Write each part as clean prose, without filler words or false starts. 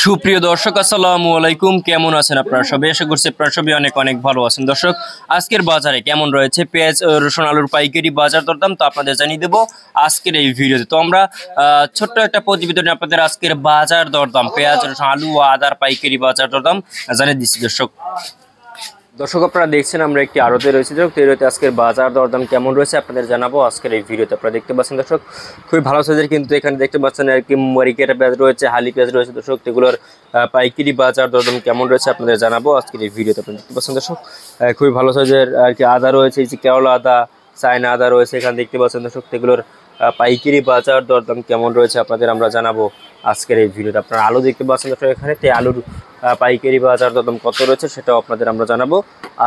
সুপ্রিয় দর্শক আসসালামু আলাইকুম, কেমন আছেন আপনারা সবাই? আশা করছি আপনারা সবাই অনেক অনেক ভালো আছেন। দর্শক, আজকের বাজারে কেমন রয়েছে পেঁয়াজ রসুন আলুর পাইকারি বাজার দরদাম তো আপনাদের জানিয়ে দেবো আজকের এই ভিডিওতে। তো আমরা ছোট্ট একটা প্রতিবেদনে আপনাদের আজকের বাজার দরদাম পেঁয়াজ রসুন আলু ও আদার পাইকারি বাজার দরদাম জানিয়ে দিচ্ছি। দর্শক আপনারা দেখছেন আমরা একটি আড়তে রয়েছে, আজকের বাজার দরদাম কেমন রয়েছে আপনাদের জানাবো আজকের এই ভিডিওতে। আপনারা দেখতে পাচ্ছেন দর্শক খুবই ভালো সাইজের, কিন্তু এখানে দেখতে পাচ্ছেন আর কি মরিকেটা পেঁয়াজ রয়েছে, হালি পেঁয়াজ রয়েছে দর্শক, এগুলোর পাইকারি বাজার দরদাম কেমন রয়েছে আপনাদের জানাবো আজকের এই ভিডিওতে। আপনারা দেখতে পাচ্ছেন দর্শক খুবই ভালো সাইজের আর কি আদা রয়েছে, এই যে কেওড়া আদা, চায়না আদা রয়েছে, এখানে দেখতে পাচ্ছেন দর্শক এগুলোর পাইকারি বাজার দরদাম কেমন রয়েছে আপনাদের আমরা জানাবো আজকের এই ভিডিওতে। আপনারা আলু দেখতে পাচ্ছেন দর্শক, এখানে আলুর পাইকারি বাজার দরদাম কত রয়েছে সেটাও আপনাদের আমরা জানাবো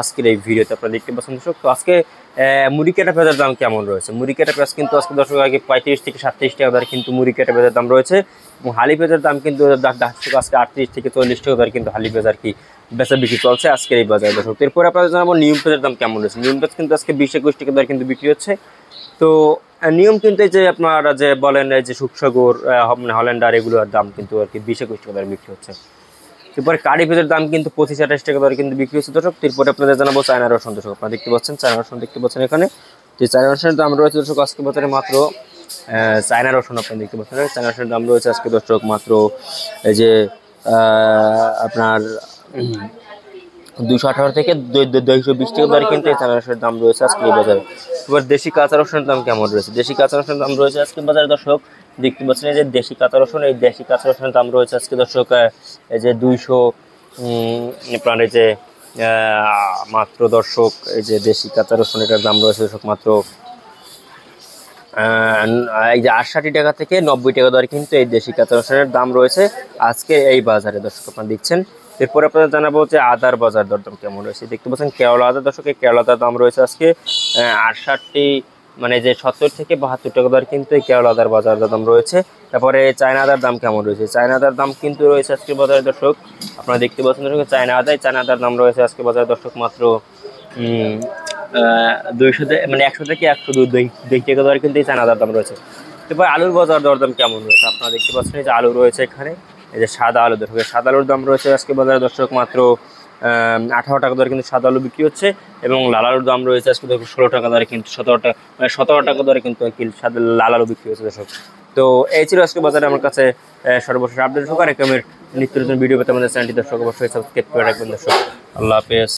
আজকের এই ভিডিওতে। আপনারা দেখতে পাচ্ছেন দর্শক তো আজকে মুড়ি কাটা পেঁয়াজের দাম কেমন রয়েছে। মুড়ি কাটা পেঁয়াজ কিন্তু আজকে দর্শক আগে 35 থেকে 37 টাকা দরে কিন্তু মুড়ি কাটা পেঁয়াজের দাম রয়েছে, এবং হালি পেঁয়াজের দাম কিন্তু আজকে 38 থেকে 40 টাকা দরে কিন্তু হালি পেঁয়াজ আর কি বেচা বিক্রি চলছে আজকের এই বাজারে দর্শক। এরপরে আপনাদের জানাবো নিয়ম পেঁয়াজের দাম কেমন রয়েছে। নিয়ম পেঁয়াজ কিন্তু আজকে 20-21 টাকা দরে কিন্তু বিক্রি হচ্ছে। তো নিয়ম কিন্তু এই যে আপনারা যে বলেন এই যে সুখসাগর মানে হল্যান্ডার এগুলোর দাম কিন্তু আর কি 20-21 টাকা দরে বিক্রি হচ্ছে। এরপরে কারি পেঁয়াজের দাম কিন্তু 25-28 টাকা দরে কিন্তু বিক্রি হচ্ছে দর্শক। এরপরে আপনাদের জানাবো চায়না রসুন দর্শক, আপনারা দেখতে পাচ্ছেন চায়না রসুন দেখতে পাচ্ছেন এখানে, যে চায়না রসুনের দাম রয়েছে দর্শক আজকে বাজারে মাত্র চায়না রসুন আপনারা দেখতে পাচ্ছেন চায়না রসুনের দাম রয়েছে আজকে দর্শক মাত্র এই যে আপনার 218 থেকে 220 টাকা দরে কিন্তু এই চায়না রসুনের দাম রয়েছে আজকে এই বাজারে। এবার দেশি কাঁচা রসুনের দাম কেমন রয়েছে। দেশি কাঁচা রসুনের দাম রয়েছে আজকে বাজারে দর্শক দেখতে পাচ্ছেন এই যে দেশি কাঁচা রসুন, এই দেশি কাঁচা রসুনের দাম রয়েছে আজকে দর্শক এই যে 200 আপনার এই যে মাত্র দর্শক এই যে দেশি কাঁচা রসুন এটার দাম রয়েছে দর্শক মাত্র এই যে 68 টাকা থেকে 90 টাকা দরে কিন্তু এই দেশি কাঁচা রসুনের দাম রয়েছে আজকে এই বাজারে দর্শক আপনারা দেখছেন। এরপরে আপনাদের জানাবো যে আদার বাজার দরদাম কেমন রয়েছে। দেখতে পাচ্ছেন কেওড়া আদা দর্শক, এই কেওড়া আদার দাম রয়েছে আজকে 68 মানে যে 70 থেকে 72 টাকা দর কিন্তু এই কেওড়া আদার বাজার দাম রয়েছে। তারপরে চায়না আদার দাম কেমন রয়েছে। চায়না আদার দাম কিন্তু রয়েছে আজকে বাজারে দর্শক আপনারা দেখতে পাচ্ছেন দর্শক চায়না আদার দাম রয়েছে আজকে বাজারে দর্শক মাত্র 200 মানে 100 থেকে 102 টাকা দর কিন্তু এই চায়না আদার দাম রয়েছে। এরপর আলুর বাজার দরদাম কেমন রয়েছে আপনারা দেখতে পাচ্ছেন এই যে আলু রয়েছে এখানে, এই যে সাদা আলু দর্শক, সাদা আলুর দাম রয়েছে আজকে বাজারে দর্শক মাত্র 18 টাকা দরে কিন্তু সাদা আলু বিক্রি হচ্ছে, এবং লাল আলুর দাম রয়েছে আজকে দেখুন 16 টাকা দরে কিন্তু 17 টাকা দরে কিন্তু সাদা লাল আলু বিক্রি হচ্ছে দর্শক। তো এই ছিল আজকে বাজারে আমার কাছে সর্বশেষ আপডেট। দর্শক আর এরকমের নিত্য নতুন ভিডিও পেতে আমাদের চ্যানেলটি দর্শক অবশ্যই সাবস্ক্রাইব করে রাখবেন দর্শক। আল্লাহ হাফেজ।